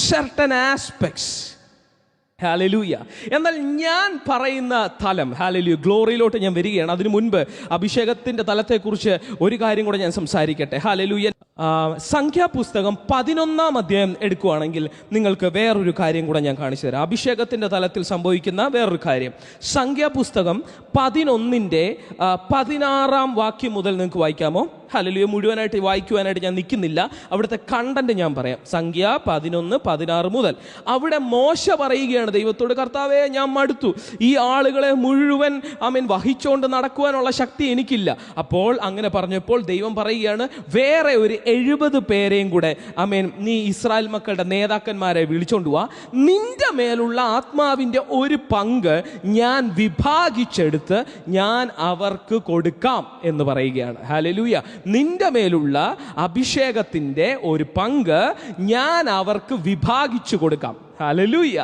certain aspects. ഹല്ലേലൂയ. എന്നാൽ ഞാൻ പറയുന്ന തലം, ഹല്ലേലൂയ, ഗ്ലോറിയിലോട്ട് ഞാൻ വരികയാണ്. അതിനു മുൻപ് അഭിഷേകത്തിൻ്റെ തലത്തെക്കുറിച്ച് ഒരു കാര്യം കൂടെ ഞാൻ സംസാരിക്കട്ടെ. ഹല്ലേലൂയ. സംഖ്യാപുസ്തകം 11 അധ്യായം എടുക്കുകയാണെങ്കിൽ നിങ്ങൾക്ക് വേറൊരു കാര്യം കൂടെ ഞാൻ കാണിച്ചു തരാം. അഭിഷേകത്തിൻ്റെ തലത്തിൽ സംഭവിക്കുന്ന വേറൊരു കാര്യം. സംഖ്യാപുസ്തകം 11:16 വാക്യം മുതൽ നിങ്ങൾക്ക് വായിക്കാമോ? ഹല്ലേലൂയ. മുഴുവനായിട്ട് വായിക്കുവാനായിട്ട് ഞാൻ നിൽക്കുന്നില്ല. അവിടുത്തെ കണ്ടന്റ് ഞാൻ പറയാം. സംഖ്യ 11:16 മുതൽ. അവിടെ മോശ പറയുകയാണ് ദൈവത്തോട്, കർത്താവേ, ഞാൻ മടുത്തു, ഈ ആളുകളെ മുഴുവൻ വഹിച്ചുകൊണ്ട് നടക്കുവാനുള്ള ശക്തി എനിക്കില്ല. അപ്പോൾ അങ്ങനെ പറഞ്ഞപ്പോൾ ദൈവം പറയുകയാണ്, വേറെ ഒരു 70 പേരെയും കൂടെ നീ ഇസ്രായേൽ മക്കളുടെ നേതാക്കന്മാരെ വിളിച്ചോണ്ട് പോവാ, നിന്റെ മേലുള്ള ആത്മാവിൻ്റെ ഒരു പങ്ക് ഞാൻ വിഭാഗിച്ചെടുത്ത് ഞാൻ അവർക്ക് കൊടുക്കാം എന്ന് പറയുകയാണ്. ഹല്ലേലൂയ. നിന്റെ മേലുള്ള അഭിഷേകത്തിൻ്റെ ഒരു പങ്ക് ഞാൻ അവർക്ക് വിഭാഗിച്ചു കൊടുക്കാം. ഹല്ലേലൂയ.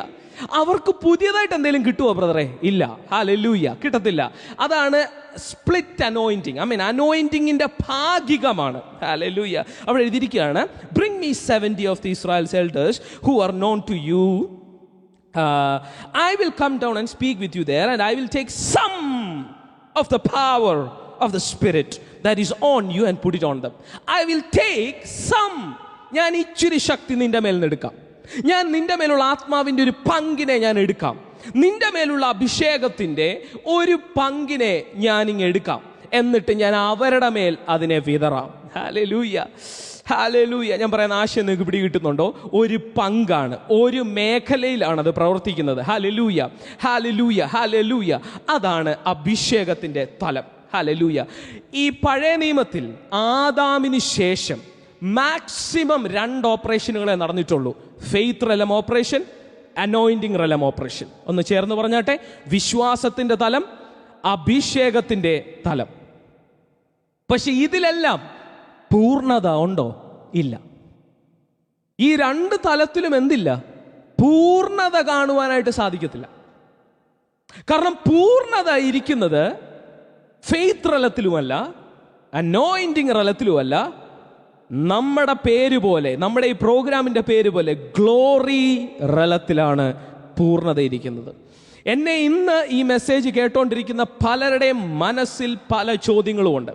അവർക്ക് പുതിയതായിട്ട് എന്തെങ്കിലും കിട്ടുമോ ബ്രദറെ? ഇല്ല. ഹല്ലേലൂയ, കിട്ടത്തില്ല. അതാണ് സ്പ്ലിറ്റ് അനോയിന്റിങ്. അനോയിന്റിങ്ങിന്റെ ഭാഗികമാണ്. ഹല്ലേലൂയ. അവിടെ എഴുതിയിരിക്കുകയാണ്, bring me 70 of the Israel's elders who are known to you. I will come down and speak with you there, and I will take some of the power of the Spirit that is on you and put it on them. I will take some. ഞാൻ ഇച്ചിരി ശക്തി നിന്റെ മേൽ നിന്ന് എടുക്കാം. ഞാൻ നിന്റെ മേലുള്ള ആത്മാവിൻ്റെ ഒരു പങ്കിനെ ഞാൻ എടുക്കാം. നിന്റെ മേലുള്ള അഭിഷേകത്തിൻ്റെ ഒരു പങ്കിനെ ഞാനിങ്ങ് എടുക്കാം. എന്നിട്ട് ഞാൻ അവരുടെ മേൽ അതിനെ വിതറാം. Hallelujah, hallelujah. ഞാൻ പറയുന്ന ആശയം നിങ്ങൾക്ക് പിടി കിട്ടുന്നുണ്ടോ? ഒരു പങ്കാണ്, ഒരു മേഖലയിലാണ് അത് പ്രവർത്തിക്കുന്നത്. ഹല്ലേലൂയ, ഹല്ലേലൂയ, ഹല്ലേലൂയ. അതാണ് അഭിഷേകത്തിൻ്റെ തലം. ഹല്ലേലൂയ. ഈ പഴയ നിയമത്തിൽ ആദാമിന് ശേഷം മാക്സിമം 2 ഓപ്പറേഷനുകളെ നടന്നിട്ടുള്ളൂ. Faith realm operation, anointing realm operation. ഒന്ന് ചേർന്ന് പറഞ്ഞാട്ടെ, വിശ്വാസത്തിൻ്റെ തലം, അഭിഷേകത്തിൻ്റെ തലം. പക്ഷെ ഇതിലെല്ലാം പൂർണ്ണത ഉണ്ടോ? ഇല്ല. ഈ 2 തലത്തിലും എന്തില്ല? പൂർണ്ണത കാണുവാനായിട്ട് സാധിക്കത്തില്ല. കാരണം പൂർണ്ണത ഇരിക്കുന്നത് ഫെയ്ത്ത് റലത്തിലുമല്ല, അനോയിന്റിങ് റലത്തിലുമല്ല, നമ്മുടെ പേര് പോലെ, നമ്മുടെ ഈ പ്രോഗ്രാമിൻ്റെ പേര് പോലെ ഗ്ലോറി റലത്തിലാണ് പൂർണ്ണത ഇരിക്കുന്നത്. എന്നെ ഇന്ന് ഈ മെസ്സേജ് കേട്ടോണ്ടിരിക്കുന്ന പലരുടെയും മനസ്സിൽ പല ചോദ്യങ്ങളുമുണ്ട്.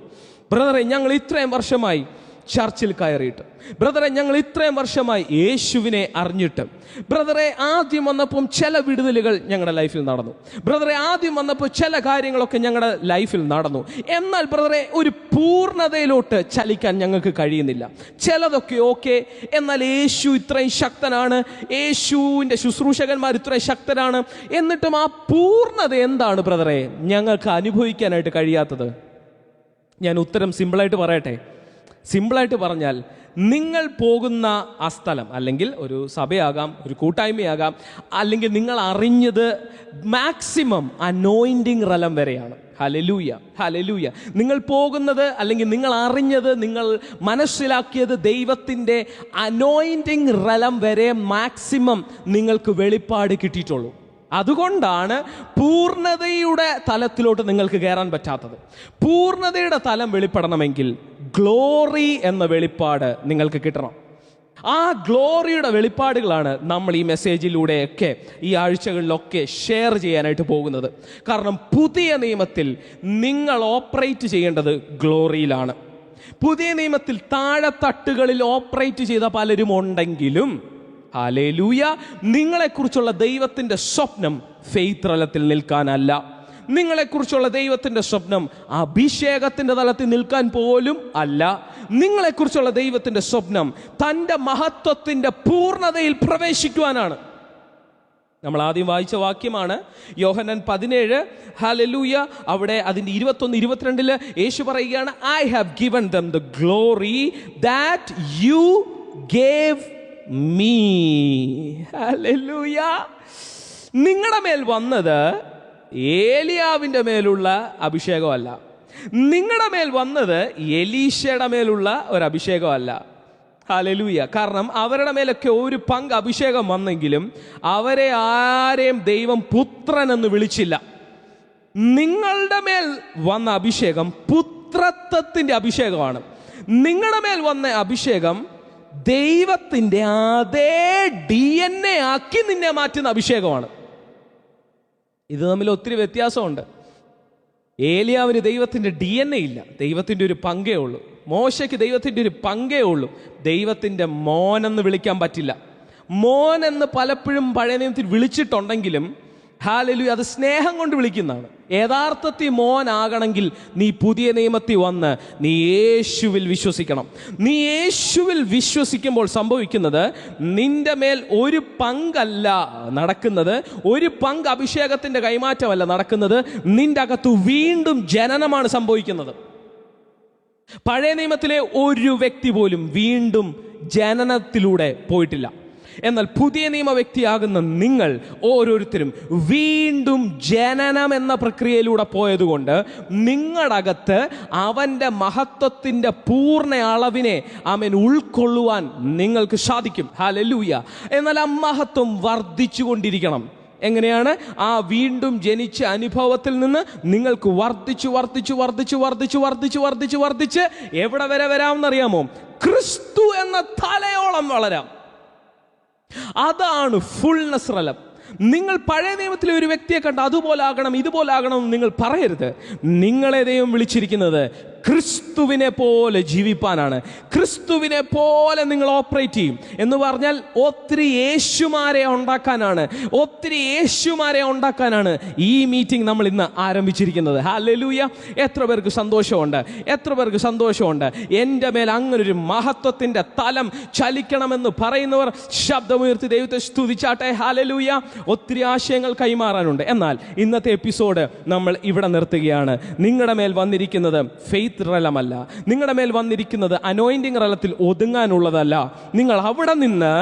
ബ്രദറെ, ഞങ്ങൾ ഇത്രയും വർഷമായി ചർച്ചിൽ കയറിയിട്ട്, ബ്രദറെ ഞങ്ങൾ ഇത്രയും വർഷമായി യേശുവിനെ അറിഞ്ഞിട്ട്, ബ്രദറെ ആദ്യം വന്നപ്പം ചില വിടുതലുകൾ ഞങ്ങളുടെ ലൈഫിൽ നടന്നു, ബ്രദറെ ആദ്യം വന്നപ്പോൾ ചില കാര്യങ്ങളൊക്കെ ഞങ്ങളുടെ ലൈഫിൽ നടന്നു, എന്നാൽ ബ്രദറെ ഒരു പൂർണ്ണതയിലോട്ട് ചലിക്കാൻ ഞങ്ങൾക്ക് കഴിയുന്നില്ല. ചിലതൊക്കെ ഓക്കെ, എന്നാൽ യേശു ഇത്രയും ശക്തനാണ്, യേശുവിൻ്റെ ശുശ്രൂഷകന്മാർ ഇത്രയും ശക്തനാണ്, എന്നിട്ടും ആ പൂർണ്ണത എന്താണ് ബ്രദറെ ഞങ്ങൾക്ക് അനുഭവിക്കാനായിട്ട് കഴിയാത്തത്? ഞാൻ ഉത്തരം സിമ്പിളായിട്ട് പറയട്ടെ. സിമ്പിളായിട്ട് പറഞ്ഞാൽ, നിങ്ങൾ പോകുന്ന ആ സ്ഥലം, അല്ലെങ്കിൽ ഒരു സഭയാകാം, ഒരു കൂട്ടായ്മയാകാം, അല്ലെങ്കിൽ നിങ്ങൾ അറിഞ്ഞത് മാക്സിമം അനോയിന്റിങ് റലം വരെയാണ്. Hallelujah, hallelujah. നിങ്ങൾ പോകുന്നത്, അല്ലെങ്കിൽ നിങ്ങൾ അറിഞ്ഞത്, നിങ്ങൾ മനസ്സിലാക്കിയത് ദൈവത്തിൻ്റെ അനോയിന്റിങ് റലം വരെ മാക്സിമം നിങ്ങൾക്ക് വെളിപ്പാട് കിട്ടിയിട്ടുള്ളൂ. അതുകൊണ്ടാണ് പൂർണ്ണതയുടെ തലത്തിലോട്ട് നിങ്ങൾക്ക് കയറാൻ പറ്റാത്തത്. പൂർണ്ണതയുടെ തലം വെളിപ്പെടണമെങ്കിൽ ഗ്ലോറി എന്ന വെളിപ്പാട് നിങ്ങൾക്ക് കിട്ടണം. ആ ഗ്ലോറിയുടെ വെളിപ്പാടുകളാണ് നമ്മൾ ഈ മെസ്സേജിലൂടെയൊക്കെ ഈ ആഴ്ചകളിലൊക്കെ ഷെയർ ചെയ്യാനായിട്ട് പോകുന്നത്. കാരണം പുതിയ നിയമത്തിൽ നിങ്ങൾ ഓപ്പറേറ്റ് ചെയ്യേണ്ടത് ഗ്ലോറിയിലാണ്. പുതിയ നിയമത്തിൽ താഴെത്തട്ടുകളിൽ ഓപ്പറേറ്റ് ചെയ്ത പലരും ഉണ്ടെങ്കിലും, ഹല്ലേലൂയ, നിങ്ങളെക്കുറിച്ചുള്ള ദൈവത്തിൻ്റെ സ്വപ്നം ഫെയ്ത്ത് തലത്തിൽ നിൽക്കാനല്ല. നിങ്ങളെക്കുറിച്ചുള്ള ദൈവത്തിൻ്റെ സ്വപ്നം അഭിഷേകത്തിൻ്റെ തലത്തിൽ നിൽക്കാൻ പോലും അല്ല. നിങ്ങളെക്കുറിച്ചുള്ള ദൈവത്തിൻ്റെ സ്വപ്നം തൻ്റെ മഹത്വത്തിൻ്റെ പൂർണ്ണതയിൽ പ്രവേശിക്കുവാനാണ്. നമ്മൾ ആദ്യം വായിച്ച വാക്യമാണ് യോഹന്നാൻ 17. ഹല്ലേലൂയ. അവിടെ അതിൻ്റെ 21-22 യേശു പറയുകയാണ്, I have given dum the glory that you gave me. Hallelujah. നിങ്ങളുടെ മേൽ വന്നത് ഏലിയാവിൻ്റെ മേലുള്ള അഭിഷേകമല്ല, നിങ്ങളുടെ മേൽ വന്നത് എലീശയുടെ മേലുള്ള ഒരു അഭിഷേകമല്ല. ഹല്ലേലൂയ. കാരണം അവരുടെ മേലൊക്കെ ഒരു പങ്ക് അഭിഷേകം വന്നെങ്കിലും അവരെ ആരെയും ദൈവം പുത്രൻ എന്ന് വിളിച്ചില്ല. നിങ്ങളുടെ മേൽ വന്ന അഭിഷേകം പുത്രത്വത്തിൻ്റെ അഭിഷേകമാണ്. നിങ്ങളുടെ മേൽ വന്ന അഭിഷേകം ദൈവത്തിൻ്റെ അതേ DNA ആക്കി നിന്നെ മാറ്റുന്ന അഭിഷേകമാണ്. ഇത് തമ്മിൽ ഒത്തിരി വ്യത്യാസമുണ്ട്. ഏലിയാവിന് ദൈവത്തിൻ്റെ DNA ഇല്ല, ദൈവത്തിൻ്റെ ഒരു പങ്കേ ഉള്ളൂ. മോശയ്ക്ക് ദൈവത്തിൻ്റെ ഒരു പങ്കേ ഉള്ളൂ. ദൈവത്തിൻ്റെ മോനെന്ന് വിളിക്കാൻ പറ്റില്ല. മോൻ എന്ന് പലപ്പോഴും പഴയ നിയമത്തിൽ വിളിച്ചിട്ടുണ്ടെങ്കിലും ഹല്ലേലൂയ, അത് സ്നേഹം കൊണ്ട് വിളിക്കുന്നതാണ്. യഥാർത്ഥത്തിൽ മോനാകണമെങ്കിൽ നീ പുതിയ നിയമത്തിൽ വന്ന് നീ യേശുവിൽ വിശ്വസിക്കണം. നീ യേശുവിൽ വിശ്വസിക്കുമ്പോൾ സംഭവിക്കുന്നത്, നിന്റെ മേൽ ഒരു പങ്കല്ല നടക്കുന്നത്, ഒരു പങ്ക് അഭിഷേകത്തിൻ്റെ കൈമാറ്റമല്ല നടക്കുന്നത്, നിന്റെ അകത്ത് വീണ്ടും ജനനമാണ് സംഭവിക്കുന്നത്. പഴയ നിയമത്തിലെ ഒരു വ്യക്തി പോലും വീണ്ടും ജനനത്തിലൂടെ പോയിട്ടില്ല. എന്നാൽ പുതിയ നിയമ വ്യക്തിയാകുന്ന നിങ്ങൾ ഓരോരുത്തരും വീണ്ടും ജനനം എന്ന പ്രക്രിയയിലൂടെ പോയതുകൊണ്ട് നിങ്ങളുടെ അകത്ത് അവൻ്റെ മഹത്വത്തിൻ്റെ പൂർണ്ണ അളവിനെ ഉൾക്കൊള്ളുവാൻ നിങ്ങൾക്ക് സാധിക്കും. ഹല്ലേലൂയ. എന്നാൽ ആ മഹത്വം വർദ്ധിച്ചുകൊണ്ടിരിക്കണം. എങ്ങനെയാണ്? ആ വീണ്ടും ജനിച്ച അനുഭവത്തിൽ നിന്ന് നിങ്ങൾക്ക് വർദ്ധിച്ചു വർദ്ധിച്ചു വർദ്ധിച്ചു വർദ്ധിച്ചു വർദ്ധിച്ചു വർദ്ധിച്ചു വർദ്ധിച്ച് എവിടെ വരെ വരാമെന്നറിയാമോ? ക്രിസ്തു എന്ന തലയോളം വളരാം. അതാണ് ഫുൾനെസ് റലം. നിങ്ങൾ പഴയ നിയമത്തിലെ ഒരു വ്യക്തിയെ കണ്ട് അതുപോലെ ആകണം ഇതുപോലെ ആകണം എന്ന് നിങ്ങൾ പറയരുത്. നിങ്ങളെ ദൈവം വിളിച്ചിരിക്കുന്നത് ക്രിസ്തുവിനെ പോലെ ജീവിപ്പാനാണ്. ക്രിസ്തുവിനെ പോലെ നിങ്ങൾ ഓപ്പറേറ്റ് ചെയ്യും എന്ന് പറഞ്ഞാൽ ഒത്തിരി യേശുമാരെ ഉണ്ടാക്കാനാണ് ഈ മീറ്റിംഗ് നമ്മൾ ഇന്ന് ആരംഭിച്ചിരിക്കുന്നത്. ഹല്ലേലൂയ. എത്ര പേർക്ക് സന്തോഷമുണ്ട്? എൻ്റെ മേൽ അങ്ങനൊരു മഹത്വത്തിൻ്റെ തലം ചലിക്കണമെന്ന് പറയുന്നവർ ശബ്ദമുയർത്തി ദൈവത്തെ സ്തുതിച്ചാട്ടെ. ഹല്ലേലൂയ. ഒത്തിരി ആശയങ്ങൾ കൈമാറാനുണ്ട്. എന്നാൽ ഇന്നത്തെ എപ്പിസോഡ് നമ്മൾ ഇവിടെ നിർത്തുകയാണ്. നിങ്ങളുടെ മേൽ വന്നിരിക്കുന്നത് ഫെയ്ത്ത് റലമല്ല, നിങ്ങളുടെ മേൽ വന്നിരിക്കുന്നത് അനോയിന്റിംഗ് റലത്തിൽ ഒതുങ്ങാനുള്ളതല്ല. നിങ്ങൾ അവിടെ നിന്ന്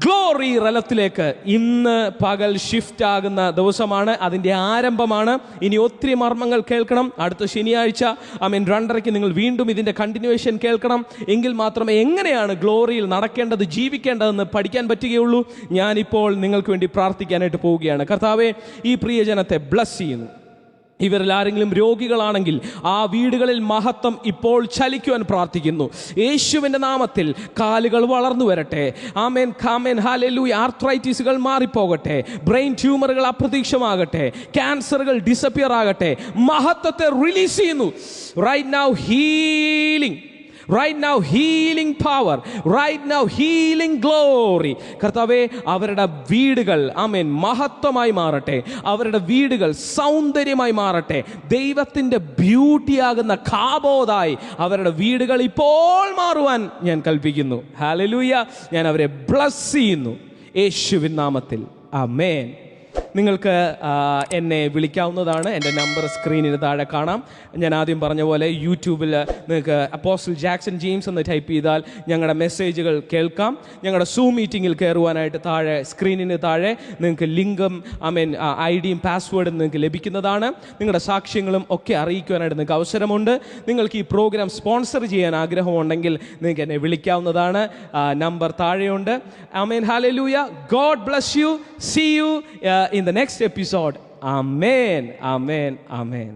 ഗ്ലോറി റലത്തിലേക്ക് ഇന്ന് പകൽ ഷിഫ്റ്റ് ആകുന്ന ദിവസമാണ്. അതിൻ്റെ ആരംഭമാണ്. ഇനി ഒത്തിരി മർമ്മങ്ങൾ കേൾക്കണം. അടുത്ത ശനിയാഴ്ച 2:30 നിങ്ങൾ വീണ്ടും ഇതിൻ്റെ കണ്ടിന്യൂവേഷൻ കേൾക്കണം. എങ്കിൽ മാത്രമേ എങ്ങനെയാണ് ഗ്ലോറിയിൽ നടക്കേണ്ടത്, ജീവിക്കേണ്ടതെന്ന് പഠിക്കാൻ പറ്റുകയുള്ളൂ. ഞാനിപ്പോൾ നിങ്ങൾക്ക് വേണ്ടി പ്രാർത്ഥിക്കാനായിട്ട് പോവുകയാണ്. കർത്താവേ, ഈ പ്രിയജനത്തെ ബ്ലസ് ചെയ്യുന്നു. ഇവരിൽ ആരെങ്കിലും രോഗികളാണെങ്കിൽ ആ വീടുകളിൽ മഹത്വം ഇപ്പോൾ ചലിക്കുവാൻ പ്രാർത്ഥിക്കുന്നു. യേശുവിൻ്റെ നാമത്തിൽ കാലുകൾ വളർന്നു വരട്ടെ. ആമേൻ, കാമേൻ, ഹല്ലേലൂയ. ആർത്രൈറ്റിസുകൾ മാറിപ്പോകട്ടെ. ബ്രെയിൻ ട്യൂമറുകൾ അപ്രത്യക്ഷമാകട്ടെ. ക്യാൻസറുകൾ ഡിസപ്പിയർ ആകട്ടെ. മഹത്വത്തെ റിലീസ് ചെയ്യുന്നു. Right now healing, right now healing power, right now healing glory. കർത്താവേ, അവരുടെ വീടുകൾ മഹത്വമായി മാറട്ടെ. അവരുടെ വീടുകൾ സൗന്ദര്യമായി മാറട്ടെ. ദൈവത്തിൻ്റെ ബ്യൂട്ടിയാകുന്ന കാബോതായി അവരുടെ വീടുകൾ ഇപ്പോൾ മാറുവാൻ ഞാൻ കൽപ്പിക്കുന്നു. ഹല്ലേലൂയ. ഞാൻ അവരെ ബ്ലസ് ചെയ്യുന്നു യേശുവിൻ നാമത്തിൽ. ആമേൻ. നിങ്ങൾക്ക് എന്നെ വിളിക്കാവുന്നതാണ്. എൻ്റെ നമ്പർ സ്ക്രീനിന് താഴെ കാണാം. ഞാൻ ആദ്യം പറഞ്ഞ പോലെ യൂട്യൂബിൽ നിങ്ങൾക്ക് അപ്പോസ്റ്റൽ ജാക്സൺ ജെയിംസ് എന്ന് ടൈപ്പ് ചെയ്താൽ ഞങ്ങളുടെ മെസ്സേജുകൾ കേൾക്കാം. ഞങ്ങളുടെ സൂം മീറ്റിങ്ങിൽ കയറുവാനായിട്ട് താഴെ സ്ക്രീനിന് താഴെ നിങ്ങൾക്ക് ലിങ്കും ഐഡിയും പാസ്വേഡും നിങ്ങൾക്ക് ലഭിക്കുന്നതാണ്. നിങ്ങളുടെ സാക്ഷ്യങ്ങളും ഒക്കെ അറിയിക്കുവാനായിട്ട് നിങ്ങൾക്ക് അവസരമുണ്ട്. നിങ്ങൾക്ക് ഈ പ്രോഗ്രാം സ്പോൺസർ ചെയ്യാൻ ആഗ്രഹമുണ്ടെങ്കിൽ നിങ്ങൾക്ക് എന്നെ വിളിക്കാവുന്നതാണ്. നമ്പർ താഴെയുണ്ട്. ആമേൻ. ഹല്ലേലൂയ. God bless you. See you in the next episode. Amen. Amen. Amen.